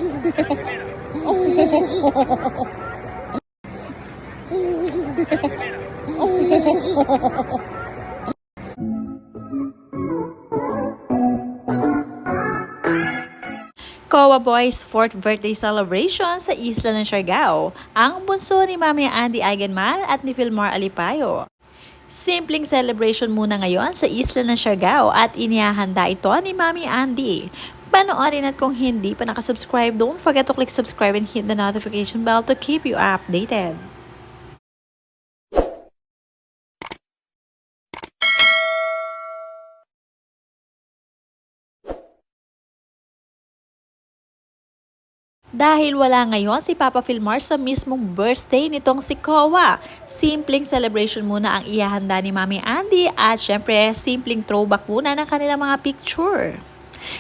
Kowa Boy's 4th birthday celebration sa isla ng Siargao, ang bunso ni Mami Andy Eigenman at ni Filmar Alipayo. Simpleng celebration muna ngayon sa isla ng Siargao at inihahanda ito ni Mami Andy. Panoorin at kung hindi pa nakasubscribe, don't forget to click subscribe and hit the notification bell to keep you updated. Dahil wala ngayon si Papa Filmar sa mismong birthday nitong si Kowa, simpleng celebration muna ang ihahanda ni Mami Andy at syempre simpleng throwback muna ng kanilang mga picture.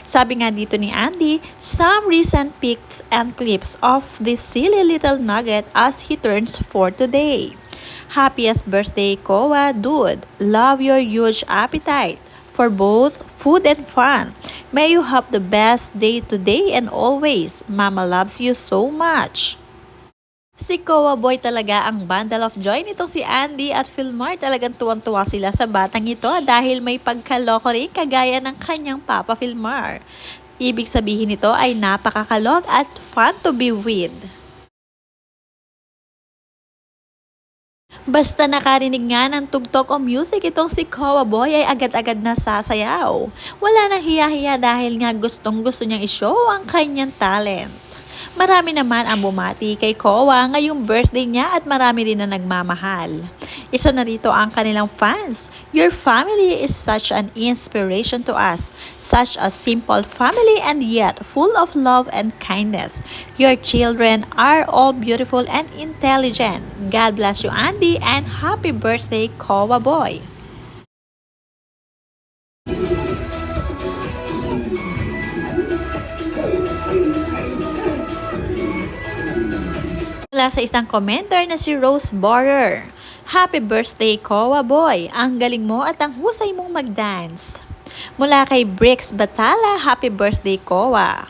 Sabi nga dito ni Andy, some recent pics and clips of this silly little nugget as he turns 4 today. Happiest birthday, Kowa, dude. Love your huge appetite for both food and fun. May you have the best day today and always. Mama loves you so much. Si Kowa Boy talaga ang bundle of joy nitong si Andy at Filmar. Talagang tuwang-tuwa sila sa batang ito dahil may pagkaloko rin kagaya ng kanyang Papa Filmar. Ibig sabihin nito ay napakakalog at fun to be with. Basta nakarinig nga ng tugtog o music itong si Kowa Boy ay agad-agad na sasayaw. Wala nang hiya-hiya dahil nga gustong-gusto niyang i-show ang kanyang talent. Marami naman ang bumati kay Kowa ngayong birthday niya at marami rin na nagmamahal. Isa na rito ang kanilang fans. Your family is such an inspiration to us. Such a simple family and yet full of love and kindness. Your children are all beautiful and intelligent. God bless you, Andy, and happy birthday, Kowa Boy. Mula sa isang commenter na si Rose Borer. Happy birthday, Kowa Boy! Ang galing mo at ang husay mong mag-dance. Mula kay Brix Batala, happy birthday, Kowa!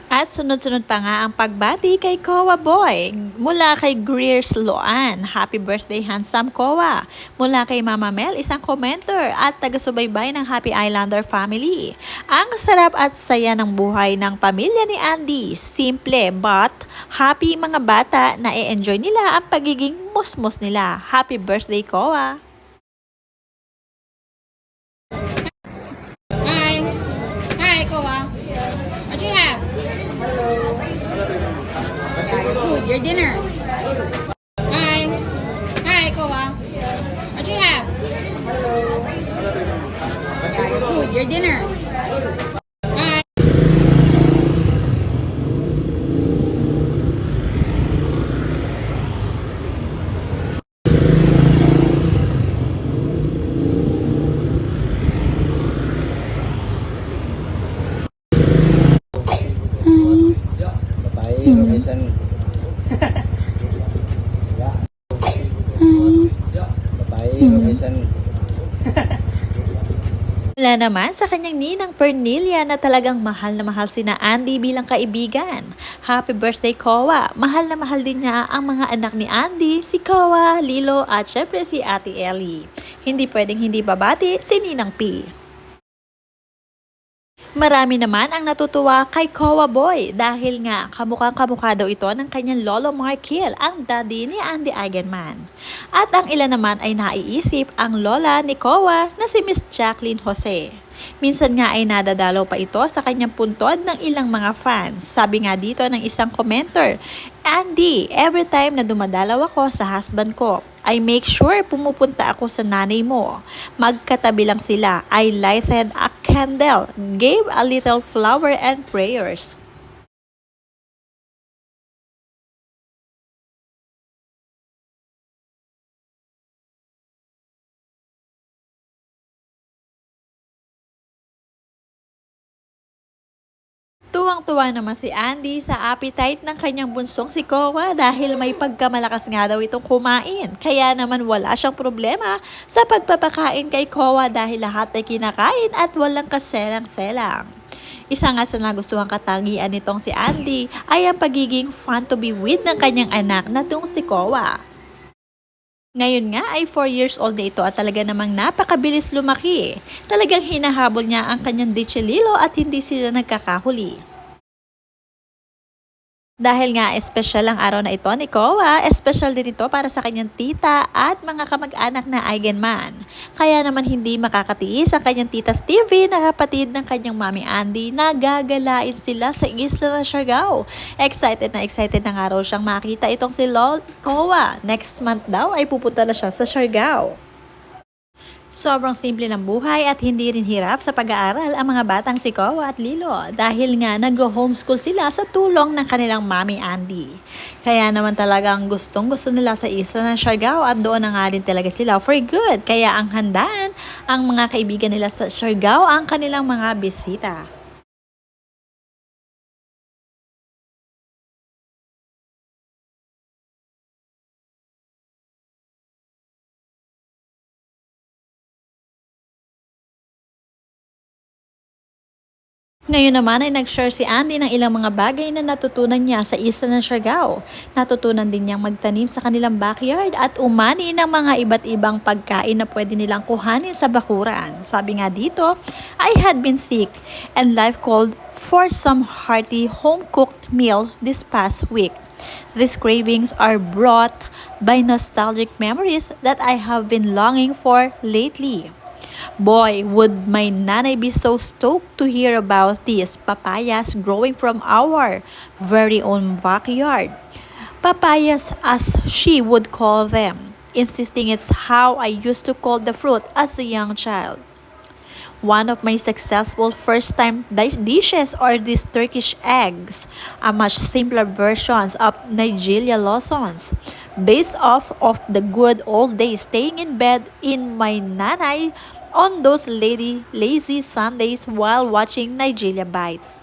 At sunod-sunod pa nga ang pagbati kay Kowa Boy. Mula kay Greers Loan, happy birthday handsome Kowa. Mula kay Mama Mel, isang commenter at taga-subaybay ng Happy Islander family. Ang sarap at saya ng buhay ng pamilya ni Andy. Simple but happy mga bata na i-enjoy nila ang pagiging musmus nila. Happy birthday Kowa! Hi. Hi, Kowa. What you have? Your food, your dinner. Hi. Hi, Kowa. What you have? Your food, your dinner. Hi. Wala naman sa kanyang ninang Pernilla na talagang mahal na mahal sina Andy bilang kaibigan. Happy birthday, Kowa! Mahal na mahal din niya ang mga anak ni Andy, si Kowa, Lilo at syempre si Ate Ellie. Hindi pwedeng hindi babati si Ninang P. Marami naman ang natutuwa kay Kowa Boy dahil nga kamukha daw ito ng kanyang lolo Markil, ang daddy ni Andy Eigenman. At ang ilan naman ay naiisip ang lola ni Kowa na si Miss Jacqueline Jose. Minsan nga ay nadadalaw pa ito sa kanyang puntod ng ilang mga fans. Sabi nga dito ng isang commenter, Andy, every time na dumadalaw ako sa husband ko, I make sure pumupunta ako sa nanay mo. Magkatabi lang sila. I lighted a candle, gave a little flower and prayers. Tuwang-tuwa naman si Andy sa appetite ng kanyang bunsong si Kowa dahil may pagkamalakas nga daw itong kumain. Kaya naman wala siyang problema sa pagpapakain kay Kowa dahil lahat ay kinakain at walang kaselang-selang. Isa nga sa nagustuhang katangian nitong si Andy ay ang pagiging fun to be with ng kanyang anak na itong si Kowa. Ngayon nga ay 4 years old na ito at talaga namang napakabilis lumaki. Talagang hinahabol niya ang kanyang Dichelilo at hindi sila nagkakahuli. Dahil nga espesyal ang araw na ito ni Kowa, espesyal din ito para sa kanyang tita at mga kamag-anak na Eigenman. Kaya naman hindi makakatiis ang kanyang tita Stevie na kapatid ng kanyang mami Andy na gagalain sila sa isla ng Siargao. Excited na nga raw siyang makita itong si Kowa. Next month daw ay pupunta na siya sa Siargao. Sobrang simple ng buhay at hindi rin hirap sa pag-aaral ang mga batang si Kowa at Lilo dahil nga nag-homeschool sila sa tulong ng kanilang mami Andy. Kaya naman talagang gustong-gusto nila sa isla ng Siargao at doon na nga rin talaga sila for good. Kaya ang handaan ang mga kaibigan nila sa Siargao ang kanilang mga bisita. Ngayon naman ay nag-share si Andy ng ilang mga bagay na natutunan niya sa isla ng Siargao. Natutunan din niyang magtanim sa kanilang backyard at umani ng mga iba't ibang pagkain na pwede nilang kuhanin sa bakuran. Sabi nga dito, I had been sick and life called for some hearty home-cooked meal this past week. These cravings are brought by nostalgic memories that I have been longing for lately. Boy, would my nanay be so stoked to hear about these papayas growing from our very own backyard. Papayas as she would call them, insisting it's how I used to call the fruit as a young child. One of my successful first-time dishes are these Turkish eggs, a much simpler versions of Nigeria lawsons, based off of the good old days staying in bed in my nanay on those lazy Sundays while watching Nigeria Bites.